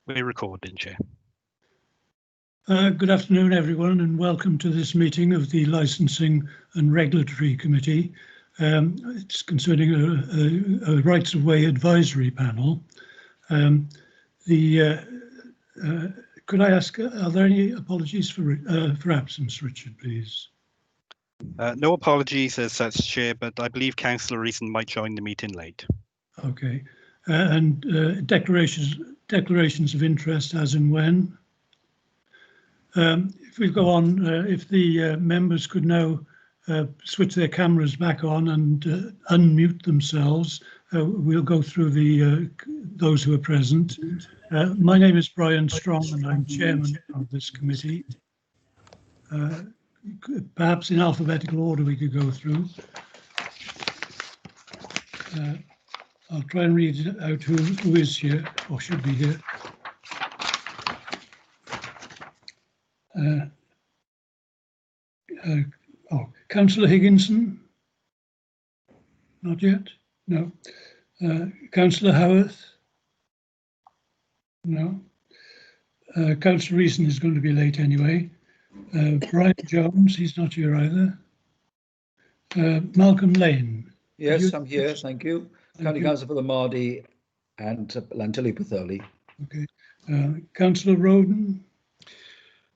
We're recording, Chair. Good afternoon, everyone, and welcome to this meeting of the Licensing and Regulatory Committee. It's concerning a Rights of Way advisory panel. Could I ask, are there any apologies for absence, Richard, please? No apologies as such, Chair, but I believe Councillor Reason might join the meeting late. Okay, and declarations of interest as and when. If we go on, if the members could now switch their cameras back on and unmute themselves, we'll go through those who are present. My name is Brian Strong and I'm chairman of this committee. Perhaps in alphabetical order we could go through. I'll try and read out who is here or should be here. Councillor Higginson? Not yet? No. Councillor Howarth? No. Councillor Reason is going to be late anyway. Brian Jones, he's not here either. Malcolm Lane? Yes, I'm here, thank you. County Councillor for the Mardy and Lantilly Pathurley. Okay. Councillor Roden?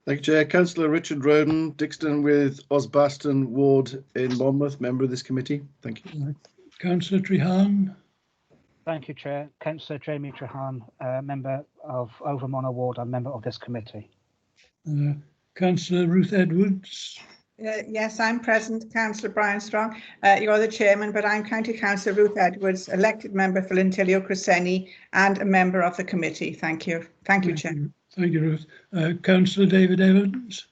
Thank you, Chair. Councillor Richard Roden, Dixton with Osbaston Ward in Monmouth, member of this committee. Thank you. Councillor Treharne? Thank you, Chair. Councillor Jamie Treharne, member of Overmont Ward and member of this committee. Councillor Ruth Edwards? Yes, I'm present, Councillor Brian Strong. You're the chairman, but I'm County Councillor Ruth Edwards, elected member for Lantilly Cresceni and a member of the committee. Thank you. Thank you, Chair. Thank you, Ruth. Councillor David Evans?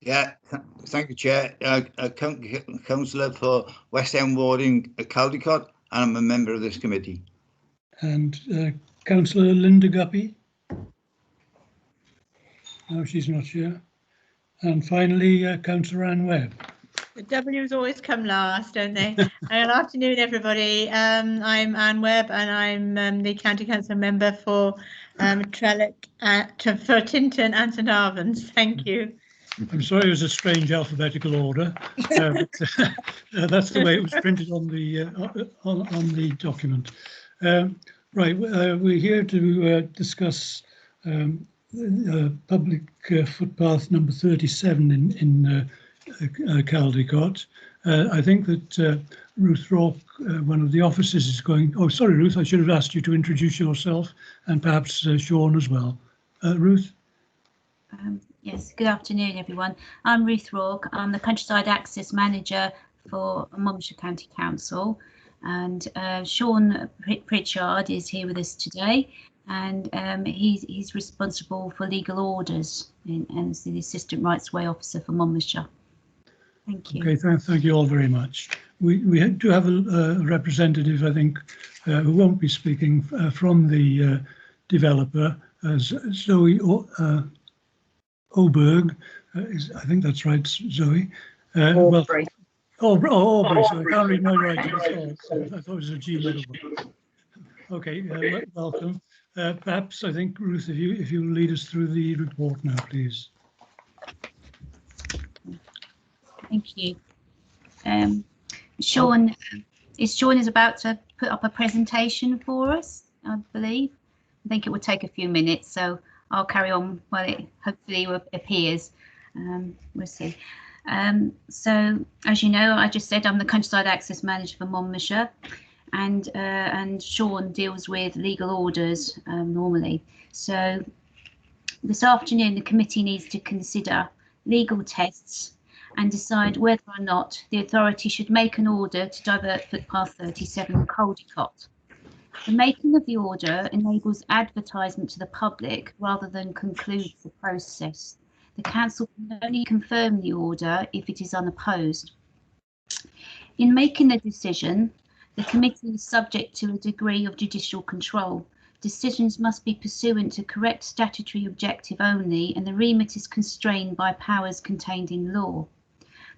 Yeah, thank you, Chair. Councillor for West End Ward in Caldicot, and I'm a member of this committee. And Councillor Linda Guppy? No, she's not here. And finally, Councillor Anne Webb. The W's always come last, don't they? Good afternoon, everybody. I'm Anne Webb, and I'm the County Council member for Trellick, for Tintern and St Albans. Thank you. I'm sorry it was a strange alphabetical order. But, that's the way it was printed on the document. Right, we're here to discuss public footpath number 37 in Caldicot. I think that Ruth Rourke, one of the officers, is going. Oh, sorry, Ruth, I should have asked you to introduce yourself and perhaps Sean as well. Ruth? Yes, good afternoon, everyone. I'm Ruth Rourke. I'm the Countryside Access Manager for Monmouthshire County Council. And Sean Pritchard is here with us today. And he's responsible for legal orders and is the Assistant Rights Way Officer for Monmouthshire. Thank you. Okay, thank you all very much. We do have a representative, I think, who won't be speaking from the developer, Zoe Oberg. I think that's right, Zoe. Aubrey. Aubrey, so I can't read my writing. So I thought it was a G letter. Okay, welcome. Perhaps I think Ruth, if you lead us through the report now, please. Thank you. Sean is about to put up a presentation for us, I believe. I think it will take a few minutes, so I'll carry on while it hopefully appears. We'll see. So, as you know, I just said I'm the Countryside Access Manager for Monmouthshire. And Sean deals with legal orders normally. So this afternoon, the committee needs to consider legal tests and decide whether or not the authority should make an order to divert footpath 37 in Caldicot. The making of the order enables advertisement to the public rather than concludes the process. The council can only confirm the order if it is unopposed. In making the decision, the committee is subject to a degree of judicial control. Decisions must be pursuant to correct statutory objective only, and the remit is constrained by powers contained in law.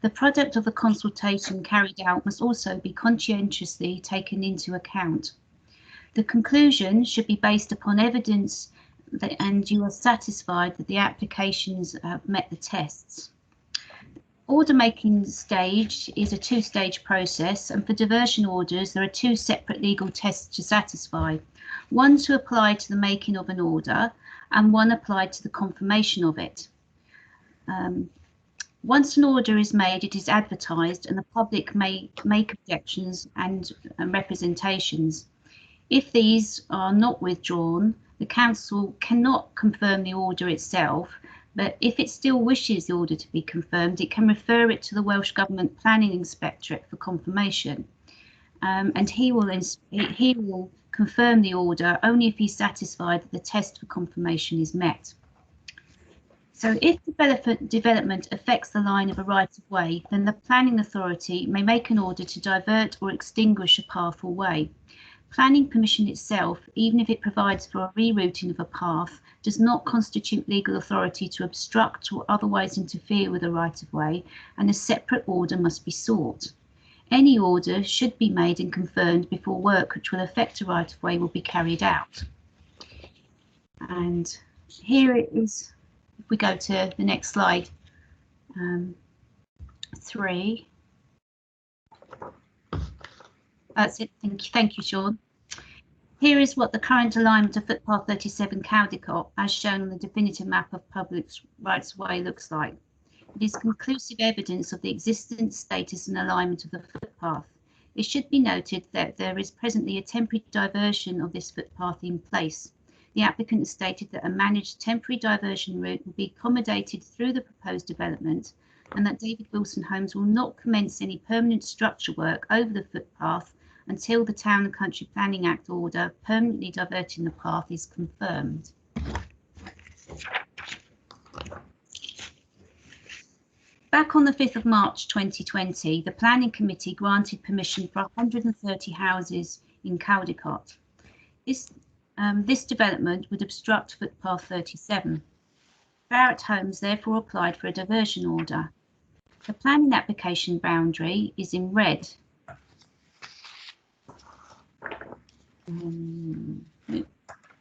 The product of the consultation carried out must also be conscientiously taken into account. The conclusion should be based upon evidence and you are satisfied that the applications have met the tests. Order making stage is a two-stage process, and for diversion orders there are two separate legal tests to satisfy. One to apply to the making of an order and one applied to the confirmation of it. Once an order is made, it is advertised and the public may make objections and representations. If these are not withdrawn, the council cannot confirm the order itself, but if it still wishes the order to be confirmed, it can refer it to the Welsh Government Planning Inspectorate for confirmation, and he will confirm the order only if he's satisfied that the test for confirmation is met. So if development affects the line of a right-of-way, then the planning authority may make an order to divert or extinguish a path or way. Planning permission itself, even if it provides for a rerouting of a path, does not constitute legal authority to obstruct or otherwise interfere with a right-of-way, and a separate order must be sought. Any order should be made and confirmed before work which will affect a right-of-way will be carried out. And here it is, if we go to the next slide, 3. That's it. Thank you, Sean. Here is what the current alignment of footpath 37 Caldicot, as shown on the definitive map of public rights of way, looks like. It is conclusive evidence of the existence, status and alignment of the footpath. It should be noted that there is presently a temporary diversion of this footpath in place. The applicant has stated that a managed temporary diversion route will be accommodated through the proposed development, and that David Wilson Homes will not commence any permanent structure work over the footpath until the Town and Country Planning Act order permanently diverting the path is confirmed. Back on the 5th of March 2020, the Planning Committee granted permission for 130 houses in Caldicot. This development would obstruct footpath 37. Barrett Homes therefore applied for a diversion order. The planning application boundary is in red.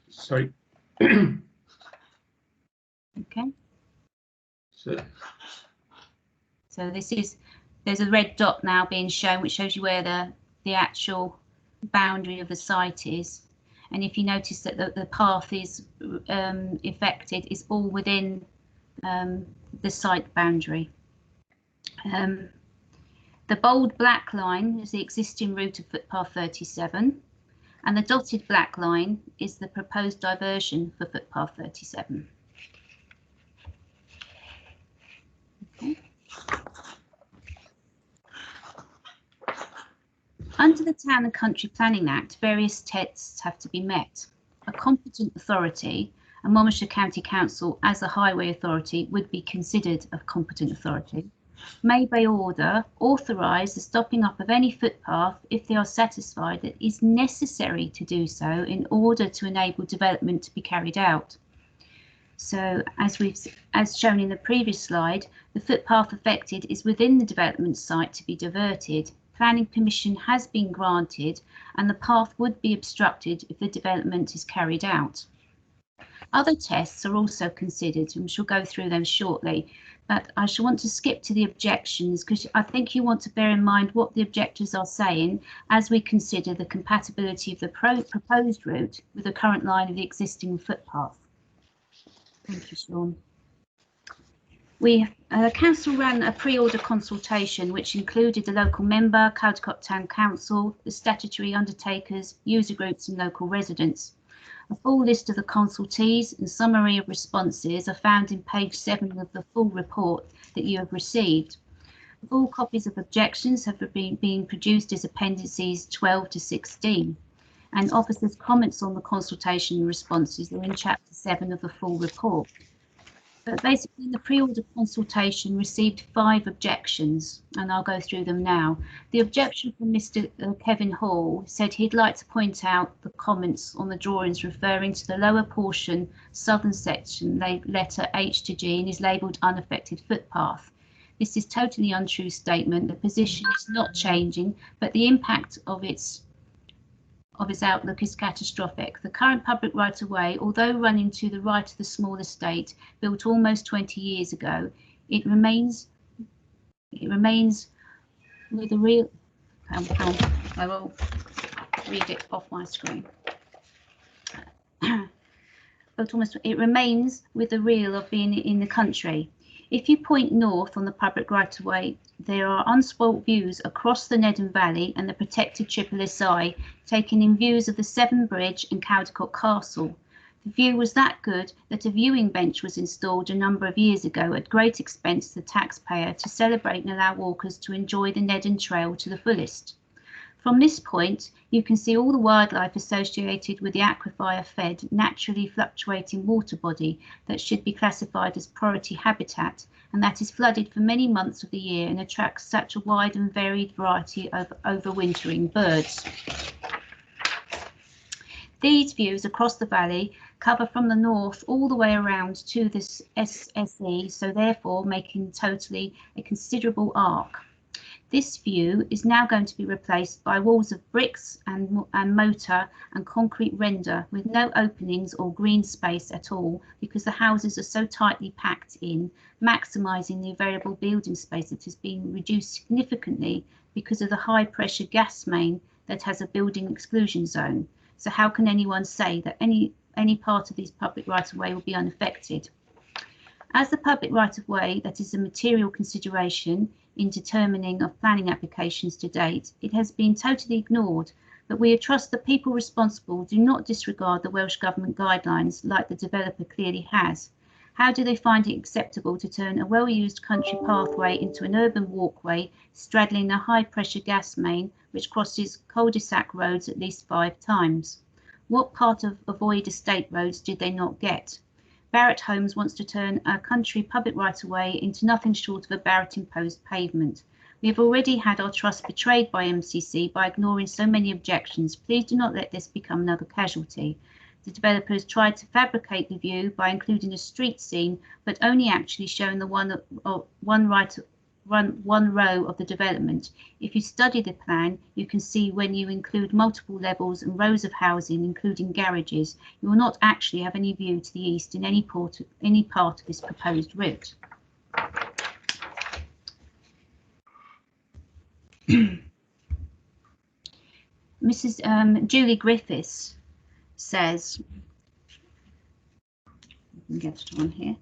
Sorry. Okay. So there's a red dot now being shown, which shows you where the actual boundary of the site is. And if you notice that the path is affected, is all within the site boundary. The bold black line is the existing route of footpath 37, and the dotted black line is the proposed diversion for footpath 37. Okay. Under the Town and Country Planning Act, various tests have to be met. A competent authority, and Monmouthshire County Council as a highway authority would be considered a competent authority, may by order authorise the stopping up of any footpath if they are satisfied that it is necessary to do so in order to enable development to be carried out. So as shown in the previous slide, the footpath affected is within the development site to be diverted. Planning permission has been granted and the path would be obstructed if the development is carried out. Other tests are also considered, and we shall go through them shortly, but I shall want to skip to the objections because I think you want to bear in mind what the objectors are saying as we consider the compatibility of the proposed route with the current line of the existing footpath. Thank you, Sean. Council ran a pre-order consultation which included the local member, Caldicot Town Council, the statutory undertakers, user groups and local residents. A full list of the consultees and summary of responses are found in page 7 of the full report that you have received. Full copies of objections have been produced as appendices 12 to 16, and officers' comments on the consultation responses are in chapter 7 of the full report. But basically, the pre-order consultation received 5 objections, and I'll go through them now. The objection from Mr. Kevin Hall said he'd like to point out the comments on the drawings referring to the lower portion, southern section, letter H to G, and is labelled unaffected footpath. This is totally untrue statement. The position is not changing, but the impact of of its outlook is catastrophic. The current public right-of-way, although running to the right of the small estate, built almost 20 years ago, it remains with a real. I will read it off my screen. It remains with the real of being in the country. If you point north on the public right-of-way, there are unspoilt views across the Nedden Valley and the protected Triple SI, taking in views of the Severn Bridge and Caldicot Castle. The view was that good that a viewing bench was installed a number of years ago at great expense to the taxpayer to celebrate and allow walkers to enjoy the Nedden Trail to the fullest. From this point, you can see all the wildlife associated with the aquifer-fed, naturally fluctuating water body that should be classified as priority habitat, and that is flooded for many months of the year and attracts such a wide and varied variety of overwintering birds. These views across the valley cover from the north all the way around to this SSE, so therefore making totally a considerable arc. This view is now going to be replaced by walls of bricks and mortar and concrete render with no openings or green space at all, because the houses are so tightly packed in, maximising the available building space that has been reduced significantly because of the high pressure gas main that has a building exclusion zone. So how can anyone say that any part of these public right-of-way will be unaffected? As the public right-of-way that is a material consideration in determining of planning applications to date, it has been totally ignored, but we trust that people responsible do not disregard the Welsh Government guidelines like the developer clearly has. How do they find it acceptable to turn a well-used country pathway into an urban walkway straddling a high-pressure gas main which crosses cul-de-sac roads at least 5 times? What part of avoid estate roads did they not get? Barratt Homes wants to turn a country public right-of-way into nothing short of a Barratt-imposed pavement. We have already had our trust betrayed by MCC by ignoring so many objections. Please do not let this become another casualty. The developer has tried to fabricate the view by including a street scene, but only actually showing the one row of the development. If you study the plan, you can see when you include multiple levels and rows of housing, including garages, you will not actually have any view to the east in any part of this proposed route. Mrs. Julie Griffiths says, get it on here.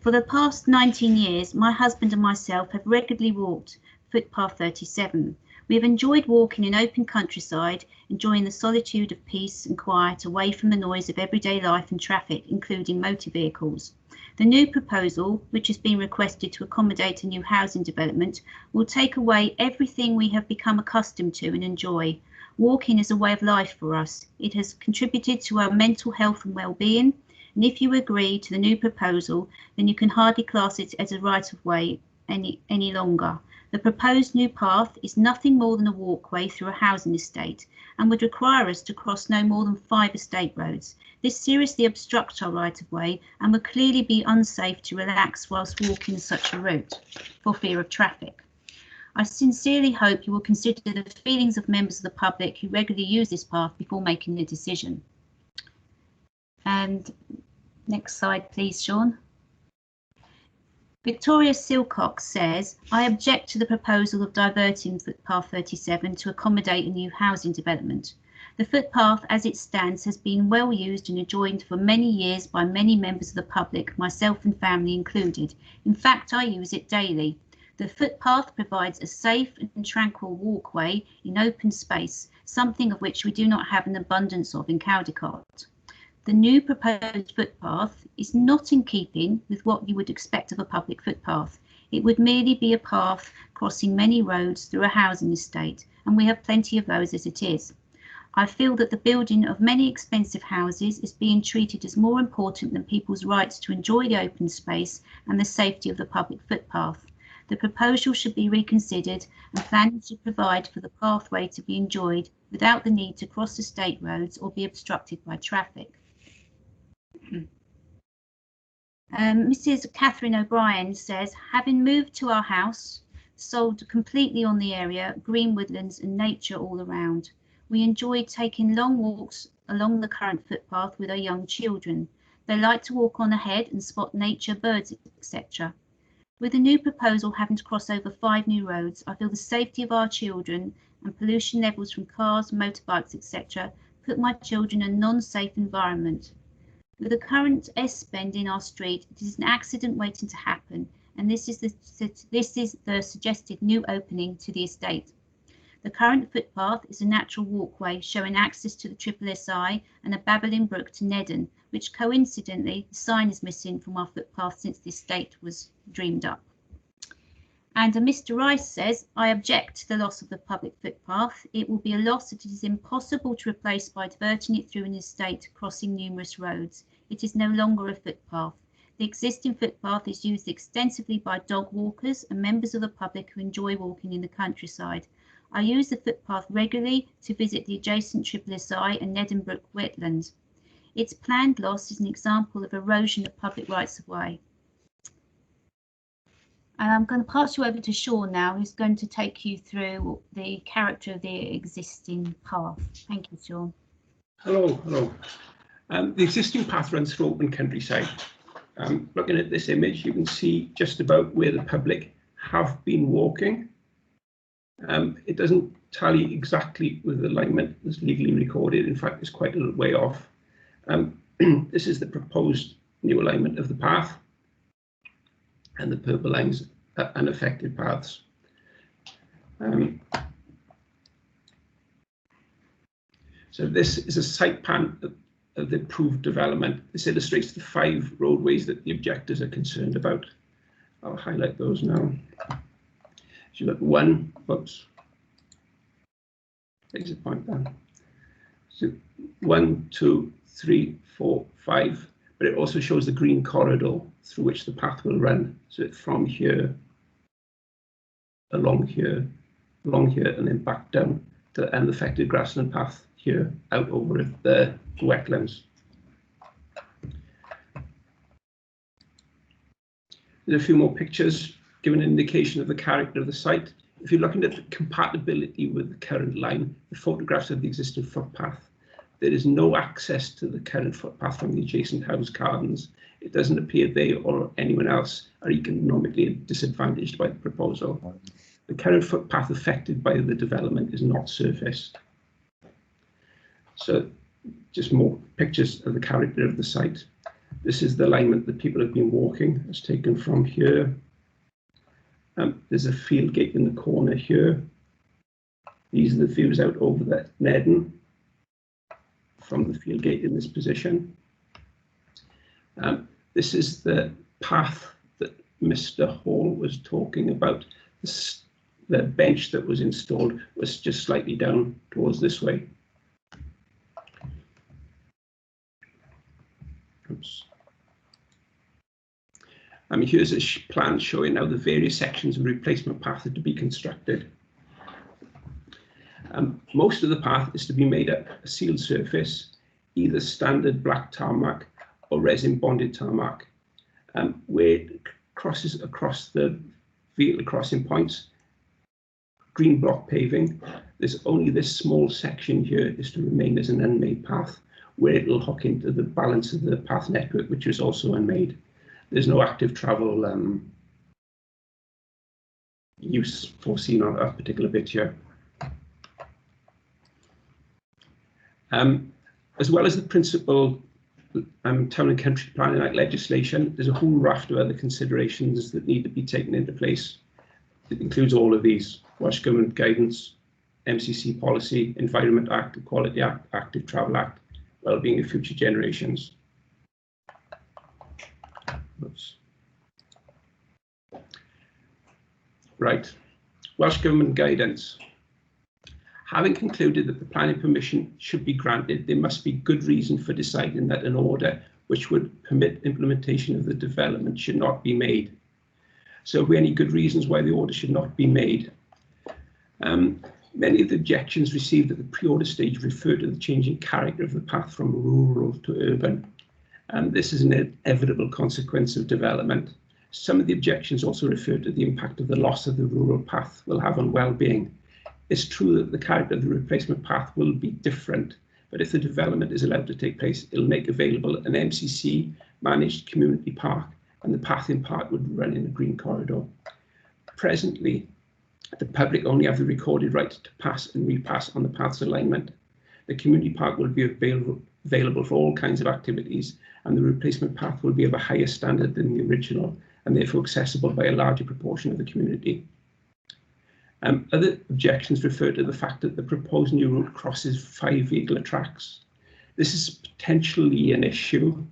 For the past 19 years, my husband and myself have regularly walked footpath 37. We have enjoyed walking in open countryside, enjoying the solitude of peace and quiet away from the noise of everyday life and traffic, including motor vehicles. The new proposal, which has been requested to accommodate a new housing development, will take away everything we have become accustomed to and enjoy. Walking is a way of life for us. It has contributed to our mental health and well-being. And if you agree to the new proposal, then you can hardly class it as a right-of-way any longer. The proposed new path is nothing more than a walkway through a housing estate and would require us to cross no more than 5 estate roads. This seriously obstructs our right-of-way and would clearly be unsafe to relax whilst walking such a route for fear of traffic. I sincerely hope you will consider the feelings of members of the public who regularly use this path before making the decision. And next slide, please, Sean. Victoria Silcox says, I object to the proposal of diverting footpath 37 to accommodate a new housing development. The footpath as it stands has been well used and enjoyed for many years by many members of the public, myself and family included. In fact, I use it daily. The footpath provides a safe and tranquil walkway in open space, something of which we do not have an abundance of in Caldicot. The new proposed footpath is not in keeping with what you would expect of a public footpath. It would merely be a path crossing many roads through a housing estate, and we have plenty of those as it is. I feel that the building of many expensive houses is being treated as more important than people's rights to enjoy the open space and the safety of the public footpath. The proposal should be reconsidered and planning should provide for the pathway to be enjoyed without the need to cross estate roads or be obstructed by traffic. Mrs. Catherine O'Brien says, having moved to our house, sold completely on the area, green woodlands and nature all around. We enjoy taking long walks along the current footpath with our young children. They like to walk on ahead and spot nature, birds, etc. With the new proposal having to cross over 5 new roads, I feel the safety of our children and pollution levels from cars, motorbikes, etc. put my children in a non-safe environment. With the current S-bend in our street, it is an accident waiting to happen, and this is the suggested new opening to the estate. The current footpath is a natural walkway showing access to the SSSI and a babbling brook to Nedden, which coincidentally the sign is missing from our footpath since the estate was dreamed up. And Mr. Rice says, I object to the loss of the public footpath. It will be a loss that it is impossible to replace by diverting it through an estate crossing numerous roads. It is no longer a footpath. The existing footpath is used extensively by dog walkers and members of the public who enjoy walking in the countryside. I use the footpath regularly to visit the adjacent SSSI and Nedden Brook wetlands. Its planned loss is an example of erosion of public rights of way. And I'm going to pass you over to Sean now, who's going to take you through the character of the existing path. Thank you, Sean. Hello. The existing path runs through open countryside. Looking at this image, you can see just about where the public have been walking. It doesn't tally exactly with the alignment that's legally recorded. In fact, it's quite a little way off. This is the proposed new alignment of the path, and the purple lines are unaffected paths. So this is a site plan of the approved development. This illustrates the 5 roadways that the objectors are concerned about. I'll highlight those now. So you've got 1, oops, exit point down. So 1, 2, 3, 4, 5, but it also shows the green corridor through which the path will run. So it's from here, along here, and then back down to the unaffected grassland path here, out over the wetlands. There's a few more pictures giving an indication of the character of the site. If you're looking at the compatibility with the current line, the photographs of the existing footpath, there is no access to the current footpath from the adjacent house gardens. It doesn't appear they or anyone else are economically disadvantaged by the proposal. The current footpath affected by the development is not surfaced. So just more pictures of the character of the site. This is the alignment that people have been walking. It's taken from here. There's a field gate in the corner here. These are the views out over the Nedden from the field gate in this position. This is the path that Mr. Hall was talking about. The bench that was installed was just slightly down towards this way. Oops. Here's a plan showing how the various sections of replacement path are to be constructed. Most of the path is to be made up a sealed surface, either standard black tarmac or resin bonded tarmac, where it crosses across the vehicle crossing points. Green block paving. There's only this small section here is to remain as an unmade path, where it will hook into the balance of the path network, which is also unmade. There's no active travel use foreseen on a particular bit here. As well as the principal Town and Country Planning Act legislation, there's a whole raft of other considerations that need to be taken into place. It includes all of these: Welsh Government guidance, MCC policy, Environment Act, Equality Act, Active Travel Act, well-being of future generations. Oops. Right, Welsh Government guidance. Having concluded that the planning permission should be granted, there must be good reason for deciding that an order which would permit implementation of the development should not be made. So have we any good reasons why the order should not be made? Many of the objections received at the pre-order stage refer to the changing character of the path from rural to urban. This is an inevitable consequence of development. Some of the objections also refer to the impact of the loss of the rural path will have on well-being. It's true that the character of the replacement path will be different, but if the development is allowed to take place, it'll make available an MCC managed community park, and the path in part would run in a green corridor. Presently, the public only have the recorded right to pass and repass on the path's alignment. The community park will be available for all kinds of activities, and the replacement path will be of a higher standard than the original, and therefore accessible by a larger proportion of the community. Other objections refer to the fact that the proposed new route crosses 5 vehicular tracks. This is potentially an issue,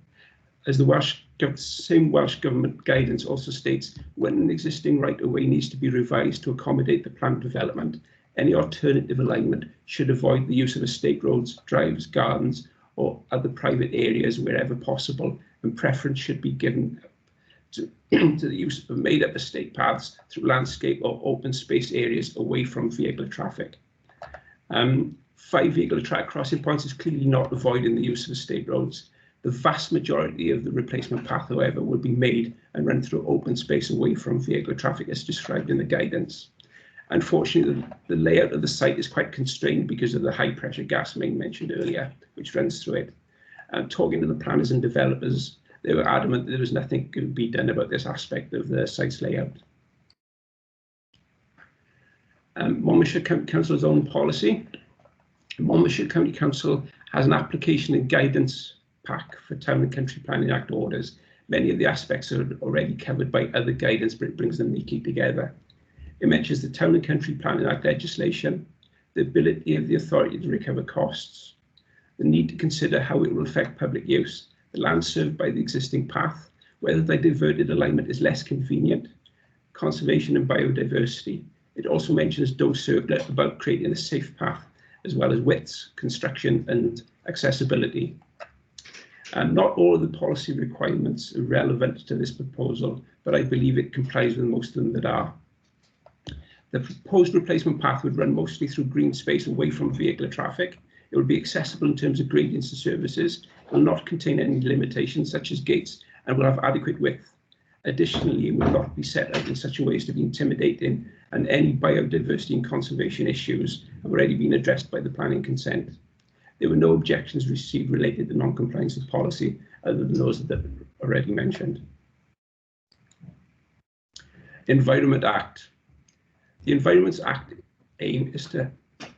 as the same Welsh Government guidance also states when an existing right-of-way needs to be revised to accommodate the planned development, any alternative alignment should avoid the use of estate roads, drives, gardens, or other private areas wherever possible, and preference should be given to the use of made-up estate paths through landscape or open space areas away from vehicular traffic. 5 vehicular track crossing points is clearly not avoiding the use of estate roads. The vast majority of the replacement path, however, will be made and run through open space away from vehicular traffic as described in the guidance. Unfortunately, the layout of the site is quite constrained because of the high pressure gas main mentioned earlier, which runs through it. Talking to the planners and developers, they were adamant that there was nothing could be done about this aspect of the site's layout. Monmouthshire County Council's own policy. Monmouthshire County Council has an application and guidance pack for Town and Country Planning Act orders. Many of the aspects are already covered by other guidance, but it brings them neatly together. It mentions the Town and Country Planning Act legislation, the ability of the authority to recover costs, the need to consider how it will affect public use, the land served by the existing path, whether the diverted alignment is less convenient, conservation and biodiversity. It also mentions Doe Circular about creating a safe path, as well as widths, construction and accessibility. Not all of the policy requirements are relevant to this proposal, but I believe it complies with most of them that are. The proposed replacement path would run mostly through green space away from vehicular traffic. It will be accessible in terms of gradients and services. It will not contain any limitations such as gates and will have adequate width. Additionally, it will not be set out in such a way as to be intimidating, and any biodiversity and conservation issues have already been addressed by the planning consent. There were no objections received related to non-compliance with policy other than those that are already mentioned. Environment Act. The Environment Act aim is to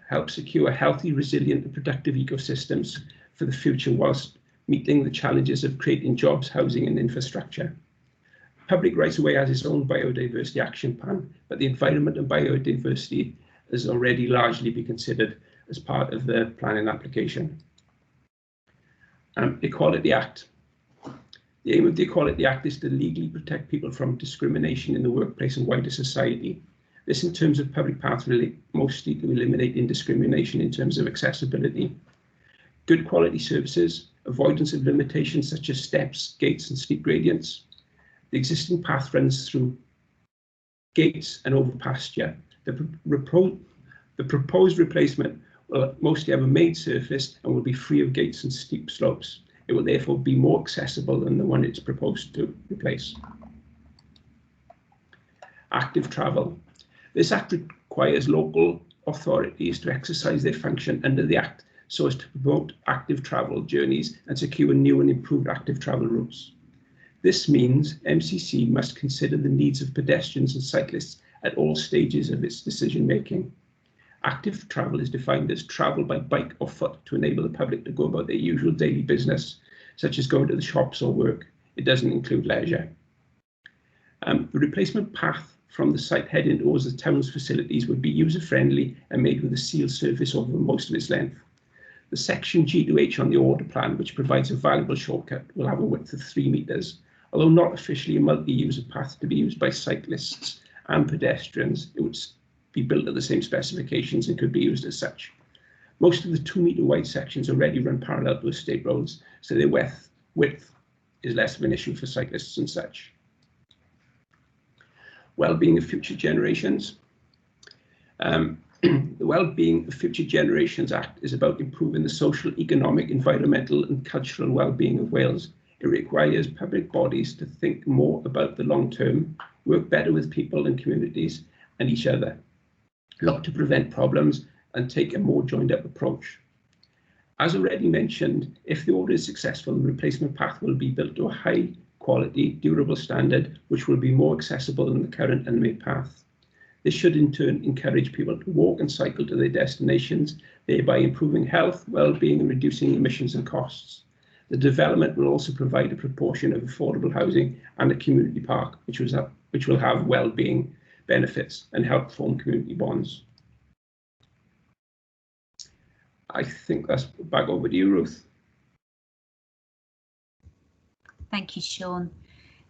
help secure healthy, resilient and productive ecosystems for the future whilst meeting the challenges of creating jobs, housing and infrastructure. Public Rights of Way has its own biodiversity action plan, but the environment and biodiversity has already largely been considered as part of the planning application. Equality Act. The aim of the Equality Act is to legally protect people from discrimination in the workplace and wider society. This in terms of public paths relate mostly to eliminating discrimination in terms of accessibility. Good quality services, avoidance of limitations such as steps, gates and steep gradients. The existing path runs through gates and over pasture. The proposed replacement will mostly have a made surface and will be free of gates and steep slopes. It will therefore be more accessible than the one it's proposed to replace. Active travel. This Act requires local authorities to exercise their function under the Act so as to promote active travel journeys and secure new and improved active travel routes. This means MCC must consider the needs of pedestrians and cyclists at all stages of its decision making. Active travel is defined as travel by bike or foot to enable the public to go about their usual daily business, such as going to the shops or work. It doesn't include leisure. The replacement path from the site heading towards the town's facilities would be user-friendly and made with a sealed surface over most of its length. The section G to H on the order plan, which provides a valuable shortcut, will have a width of 3 metres. Although not officially a multi-user path to be used by cyclists and pedestrians, it would be built at the same specifications and could be used as such. Most of the 2 metre wide sections already run parallel to estate roads, so their width is less of an issue for cyclists and such. Well-being of future generations. The Well-being of Future Generations Act is about improving the social, economic, environmental and cultural well-being of Wales. It requires public bodies to think more about the long term, work better with people and communities and each other. look to prevent problems and take a more joined up approach. As already mentioned, if the order is successful, the replacement path will be built to a high quality, durable standard, which will be more accessible than the current unmade path. This should in turn encourage people to walk and cycle to their destinations, thereby improving health, well-being and reducing emissions and costs. The development will also provide a proportion of affordable housing and a community park, which will have well-being benefits and help form community bonds. I think that's back over to you, Ruth. Thank you, Sean.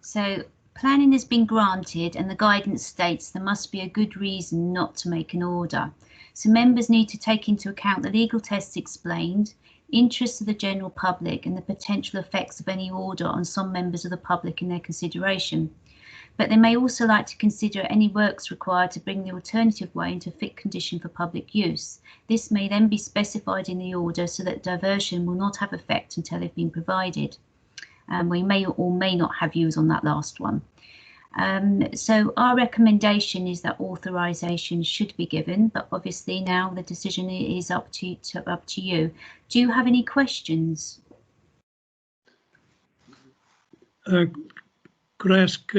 So planning has been granted and the guidance states there must be a good reason not to make an order. So members need to take into account the legal tests explained, interests of the general public and the potential effects of any order on some members of the public in their consideration. But they may also like to consider any works required to bring the alternative way into fit condition for public use. This may then be specified in the order so that diversion will not have effect until they've been provided. We may or may not have views on that last one. So our recommendation is that authorisation should be given, but obviously now the decision is up to you. Do you have any questions? Could I ask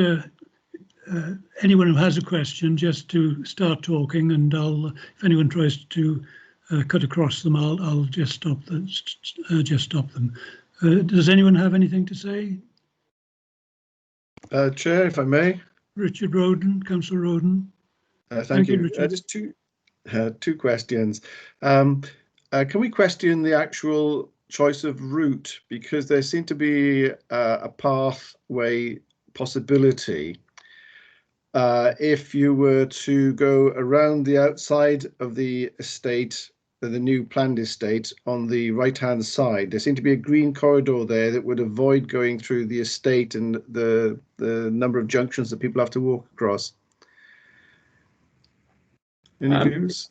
anyone who has a question just to start talking, and if anyone tries to cut across them, I'll just stop them. Does anyone have anything to say? Chair, if I may. Richard Roden, Councillor Roden. Thank you. Richard. Just two questions. Can we question the actual choice of route, because there seemed to be a pathway possibility if you were to go around the outside of the estate, the new planned estate, on the right hand side. There seemed to be a green corridor there that would avoid going through the estate and the number of junctions that people have to walk across. Any views?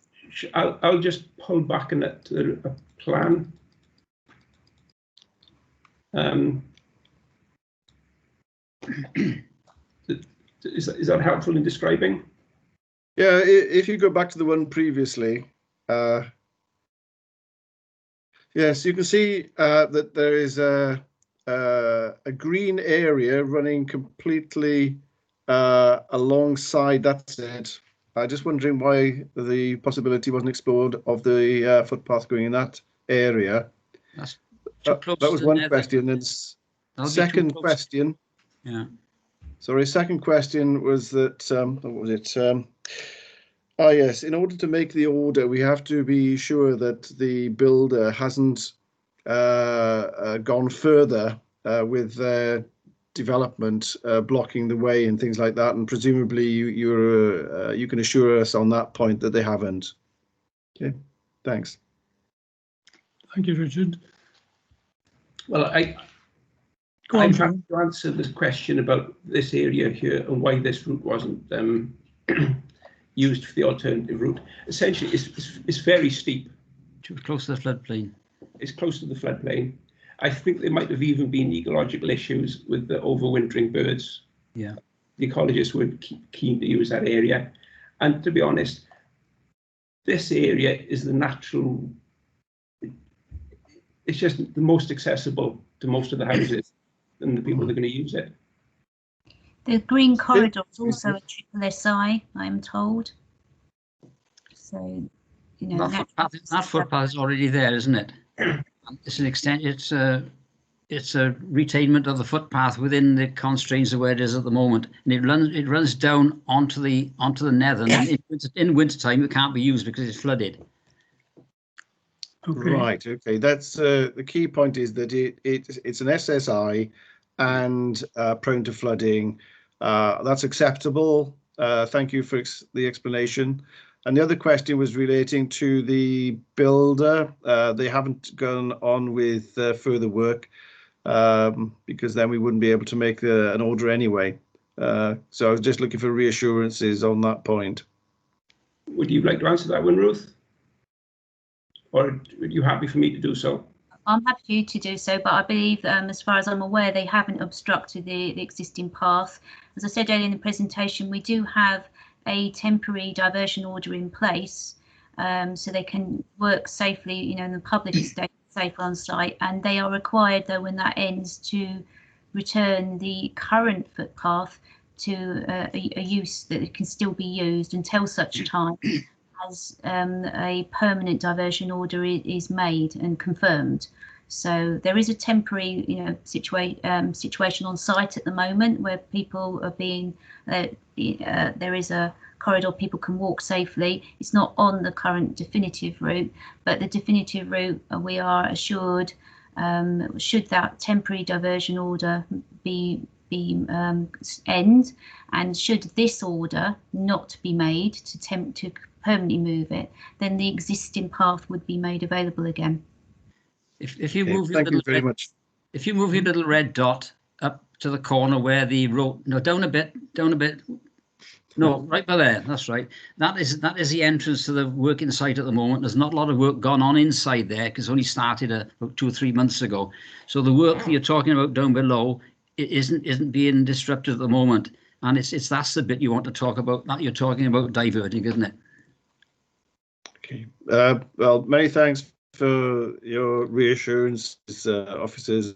I'll just pull back in a plan. Is that helpful in describing? Yeah, if you go back to the one previously, yes, you can see that there is a green area running completely alongside. That's it. I'm just wondering why the possibility wasn't explored of the footpath going in that area. That's too close. That was one question. And second question. Yeah. Sorry, second question was that, what was it? Yes, in order to make the order, we have to be sure that the builder hasn't gone further with their development, blocking the way and things like that. And presumably you can assure us on that point that they haven't. Okay, thanks. Thank you, Richard. Well, I'm happy to answer this question about this area here and why this route wasn't used for the alternative route. Essentially, it's very steep. Too close to the floodplain. It's close to the floodplain. I think there might have even been ecological issues with the overwintering birds. Yeah. The ecologists were keen to use that area. And to be honest, this area is the natural, it's just the most accessible to most of the houses and the people that are going to use it. The green corridor is also a triple SI, I'm told. So, you know, that footpath is already there, isn't it? It's an extent. It's a retainment of the footpath within the constraints of where it is at the moment, and it runs down onto the Nether. And in winter time, it can't be used because it's flooded. Okay. Right. Okay. That's the key point is that it's an SSI and prone to flooding. That's acceptable. Thank you for the explanation. And the other question was relating to the builder. They haven't gone on with further work because then we wouldn't be able to make an order anyway. So I was just looking for reassurances on that point. Would you like to answer that one, Ruth? Or are you happy for me to do so? I'm happy for you to do so, but I believe, as far as I'm aware, they haven't obstructed the existing path. As I said earlier in the presentation, we do have a temporary diversion order in place, so they can work safely, you know, in the public estate, safe on site, and they are required, though, when that ends, to return the current footpath to a use that it can still be used until such time as a permanent diversion order is made and confirmed. So there is a temporary, you know, situation on site at the moment where people are being, there is a corridor people can walk safely. It's not on the current definitive route, but the definitive route, we are assured, should that temporary diversion order end, and should this order not be made to permanently move it, then the existing path would be made available again. If you move your little red dot up to the corner where the road, no, down a bit, no, right by there, that's right. That is the entrance to the working site at the moment. There's not a lot of work gone on inside there because only started about 2 or 3 months ago. So the work that you're talking about down below, it isn't being disrupted at the moment, and that's the bit you want to talk about, that you're talking about diverting, isn't it? Okay. Well, many thanks for your reassurance, officers,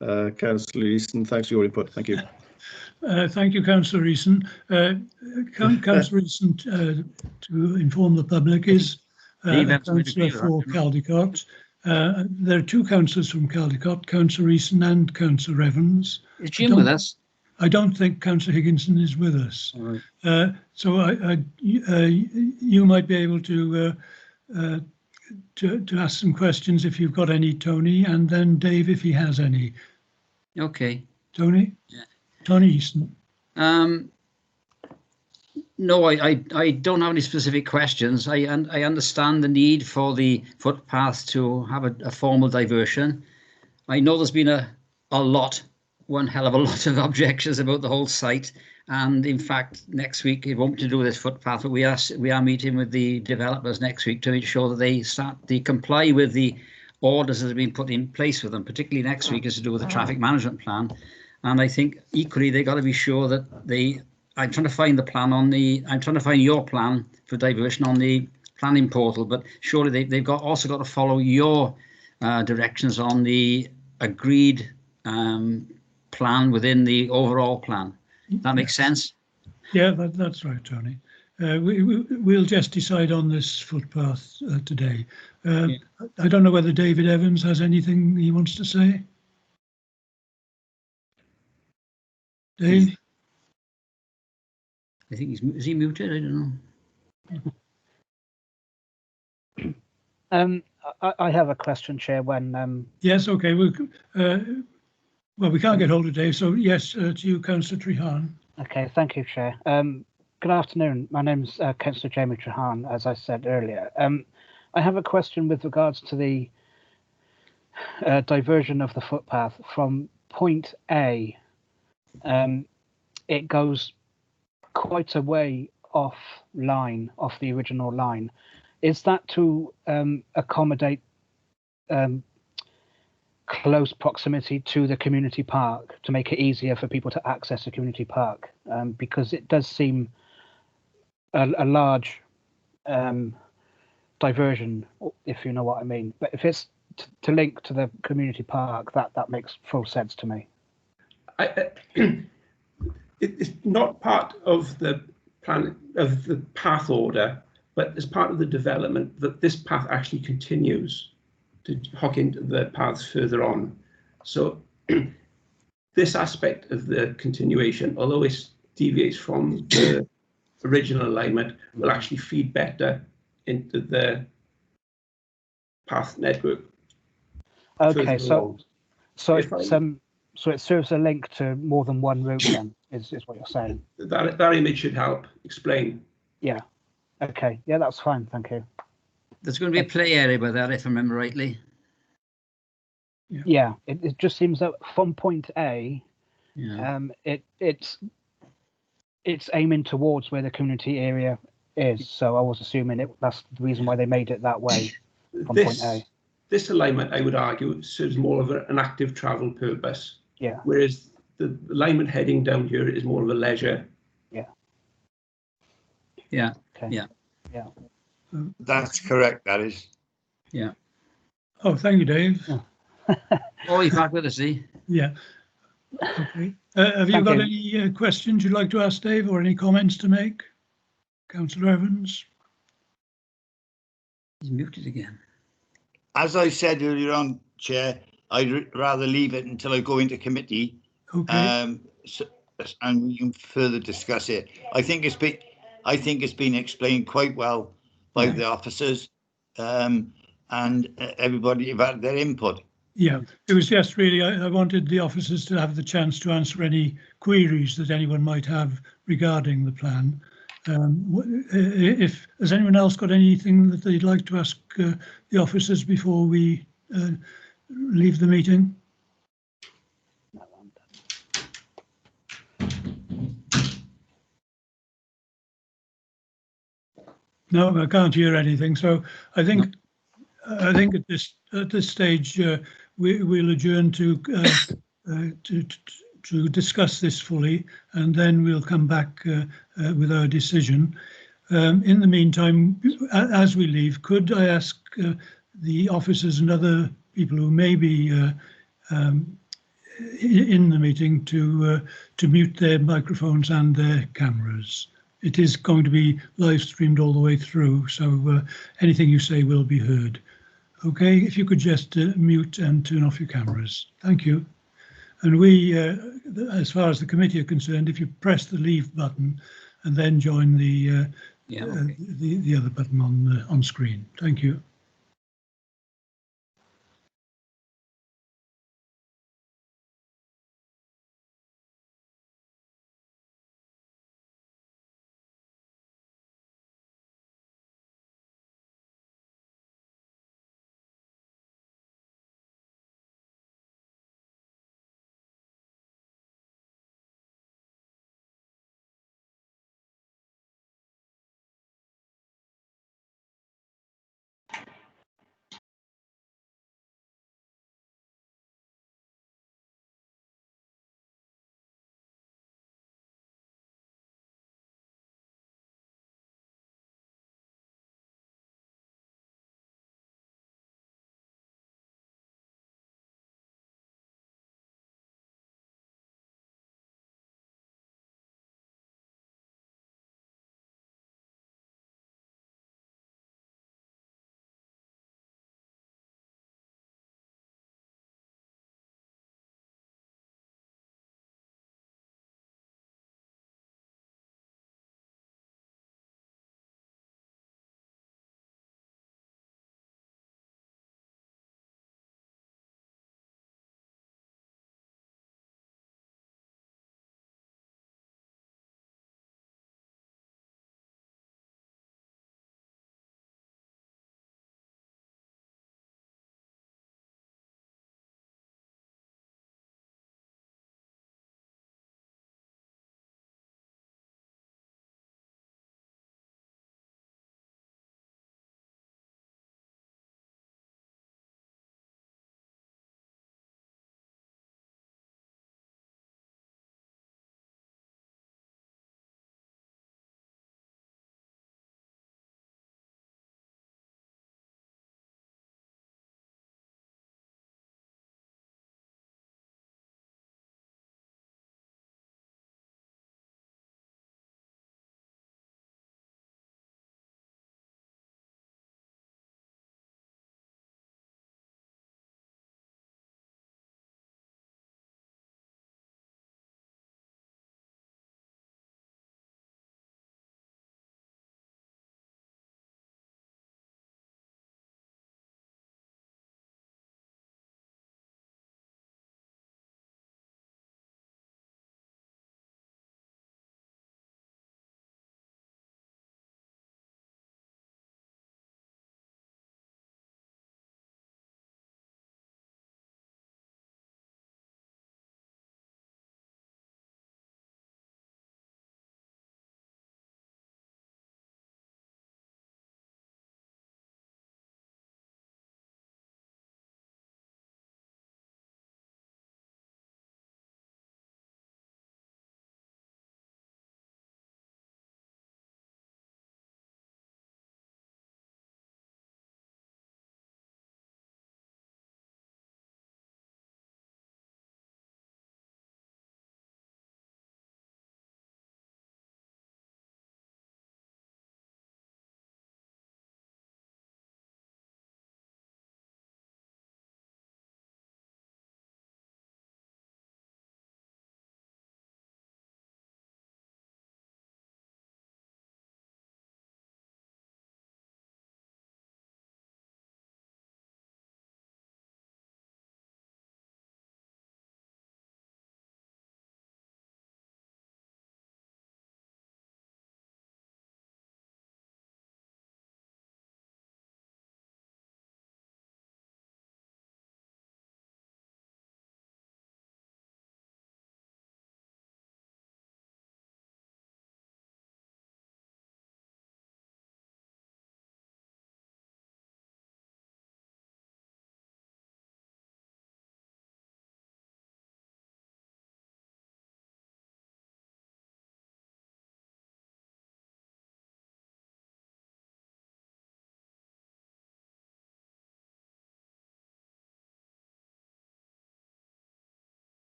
and Councillor Easton. Thanks for your input. Thank you. Thank you, Councillor Easton. Councillor Easton, to inform the public, is a councillor for Caldicot. There are 2 councillors from Caldicot, Councillor Easton and Councillor Evans. Is Jim with us? I don't think Councillor Higginson is with us. All right. So you might be able to ask some questions if you've got any, Tony, and then Dave if he has any. Okay. Tony? Yeah. Tony Easton. No, I don't have any specific questions. I understand the need for the footpath to have a formal diversion. I know there's been one hell of a lot of objections about the whole site, and in fact next week it won't be to do with this footpath, but we are meeting with the developers next week to make sure that they comply with the orders that have been put in place for them, particularly next week is to do with the traffic management plan. And I think equally they got to be sure that I'm trying to find your plan for diversion on the planning portal, but surely they've also got to follow your directions on the agreed plan within the overall plan. That makes sense? Yeah, that's right, Tony. We'll just decide on this footpath today. Yeah. I don't know whether David Evans has anything he wants to say. Dave? I think is he muted? I don't know. I have a question, Chair. When yes, okay. Well, we can't get hold of Dave, so yes, to you, Councillor Treharne. Okay, thank you, Chair. Good afternoon. My name's Councillor Jamie Treharne, as I said earlier. I have a question with regards to the diversion of the footpath from point A. It goes quite a way off the original line. Is that to accommodate close proximity to the community park, to make it easier for people to access the community park? Because it does seem a large diversion, if you know what I mean. But if it's to link to the community park, that makes full sense to me. It's not part of the plan of the path order, but as part of the development that this path actually continues to hook into the paths further on. So this aspect of the continuation, although it deviates from the original alignment, will actually feed better into the path network. Okay, so it serves a link to more than one route then, is what you're saying? That image should help explain. Yeah. Okay. Yeah, that's fine. Thank you. There's going to be a play area by that, if I remember rightly. Yeah. It just seems that from point A, it's aiming towards where the community area is. So I was assuming that's the reason why they made it that way from point A. This alignment, I would argue, serves more of an active travel purpose. Yeah. Whereas the alignment heading down here is more of a leisure. Yeah. Yeah. Okay. Yeah. Yeah. That's correct, that is. Yeah. Oh, thank you, Dave. Oh. Oh, he's back with us, see? Yeah. Okay. Have you Thank got you. any questions you'd like to ask Dave, or any comments to make? Councillor Evans? He's muted again. As I said earlier on, Chair, I'd rather leave it until I go into committee. Okay. And we can further discuss it. I think it's been explained quite well by Right. the officers, and everybody have had their input. Yeah, it was just really, I wanted the officers to have the chance to answer any queries that anyone might have regarding the plan. If has anyone else got anything that they'd like to ask the officers before we leave the meeting? No, I can't hear anything. So I think at this stage we'll adjourn to discuss this fully, and then we'll come back with our decision. In the meantime, as we leave, could I ask the officers and other people who may be in the meeting to mute their microphones and their cameras? It is going to be live streamed all the way through, so anything you say will be heard. Okay, if you could just mute and turn off your cameras. Thank you. And we, as far as the committee are concerned, if you press the leave button and then join the the other button on screen. Thank you.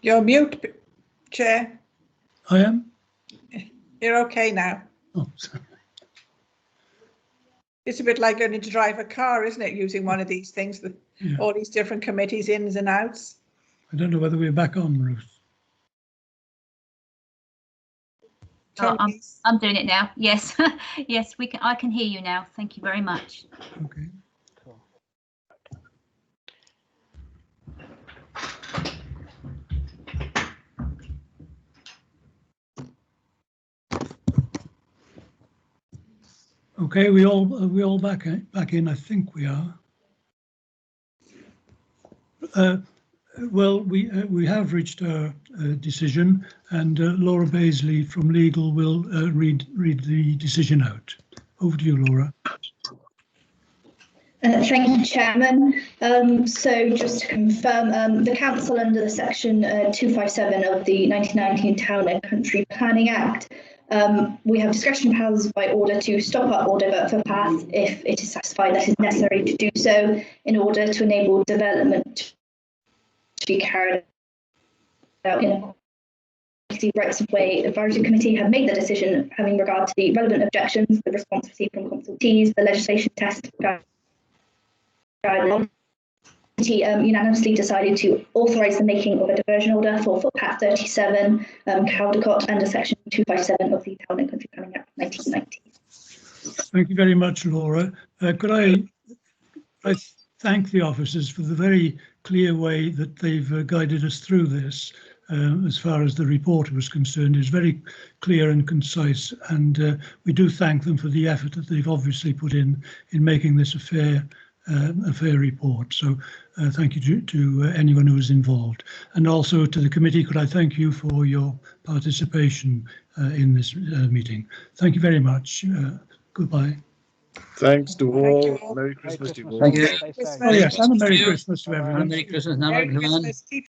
You're mute, Chair. I am? You're okay now. Oh, sorry. It's a bit like learning to drive a car, isn't it? Using one of these things with Yeah. all these different committees, ins and outs. I don't know whether we're back on, Ruth. Oh, Tony, I'm doing it now. Yes, yes, we can. I can hear you now. Thank you very much. Okay. Cool. Okay, we all back in. I think we are. Well, we have reached our decision, and Laura Baisley from Legal will read the decision out. Over to you, Laura. Thank you, Chairman. So just to confirm, the Council under the Section 257 of the 1919 Town and Country Planning Act, we have discretionary powers by order to stop our order for path if it is satisfied that it is necessary to do so in order to enable development to be carried out in the Rights of Way Advisory Committee have made the decision having regard to the relevant objections, the response received from consultees, the legislation test guidelines. The committee unanimously decided to authorise the making of a diversion order for footpath 37 Caldecott under Section 257 of the Town and Country Planning Act 1990. Thank you very much, Laura. Could I thank the officers for the very clear way that they've guided us through this. As far as the report was concerned, is very clear and concise, and we do thank them for the effort that they've obviously put in making this a fair report. So thank you to anyone who was involved, and also to the committee. Could I thank you for your participation in this meeting? Thank you very much. Goodbye. Thanks to all. you all. Merry Christmas to you all. Thank you. Stay safe. Oh yes, and a Merry Christmas to everyone. Merry Christmas now, Merry everyone. Christmas. Keep